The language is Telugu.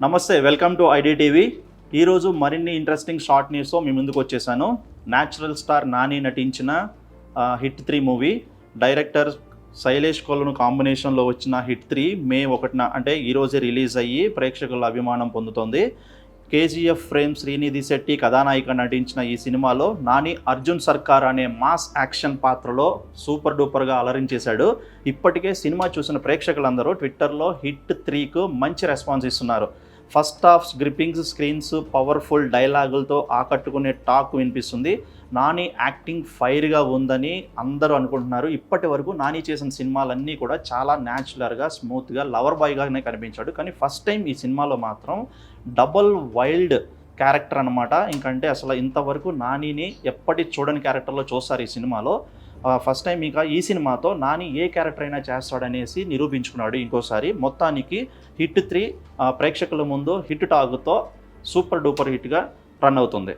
నమస్తే, వెల్కమ్ టు ఐడి టీవీ. ఈరోజు మరిన్ని ఇంట్రెస్టింగ్ షార్ట్ న్యూస్తో మీ ముందుకు వచ్చేసాను. న్యాచురల్ స్టార్ నాని నటించిన హిట్ 3 మూవీ, డైరెక్టర్ శైలేష్ కొలను కాంబినేషన్లో వచ్చిన హిట్ 3 మే 1న అంటే ఈరోజే రిలీజ్ అయ్యి ప్రేక్షకుల అభిమానం పొందుతోంది. కేజీఎఫ్ ఫ్రేమ్ శ్రీనిధి శెట్టి కథానాయిక నటించిన ఈ సినిమాలో నాని అర్జున్ సర్కార్ అనే మాస్ యాక్షన్ పాత్రలో సూపర్ డూపర్గా అలరించేశాడు. ఇప్పటికే సినిమా చూసిన ప్రేక్షకులందరూ ట్విట్టర్లో హిట్ 3కు మంచి రెస్పాన్స్ ఇస్తున్నారు. First half gripping screens, powerful డైలాగులతో ఆకట్టుకునే టాక్ వినిపిస్తుంది. నాని యాక్టింగ్ ఫైర్గా ఉందని అందరూ అనుకుంటున్నారు. ఇప్పటి వరకు నాని చేసిన సినిమాలన్నీ కూడా చాలా న్యాచురల్గా, స్మూత్గా, లవర్ బాయ్గానే కనిపించాడు. కానీ ఫస్ట్ టైం ఈ సినిమాలో మాత్రం డబల్ వైల్డ్ క్యారెక్టర్ అనమాట. ఇంకంటే అసలు ఇంతవరకు నానిని ఎప్పటి చూడని క్యారెక్టర్లో చూస్తారు ఈ సినిమాలో. ఫస్ట్ టైం ఇంకా ఈ సినిమాతో నాని ఏ క్యారెక్టర్ అయినా చేస్తాడనేసి నిరూపించుకున్నాడు ఇంకోసారి. మొత్తానికి హిట్ 3 ప్రేక్షకుల ముందు హిట్ టాక్తో సూపర్ డూపర్ హిట్గా రన్ అవుతుంది.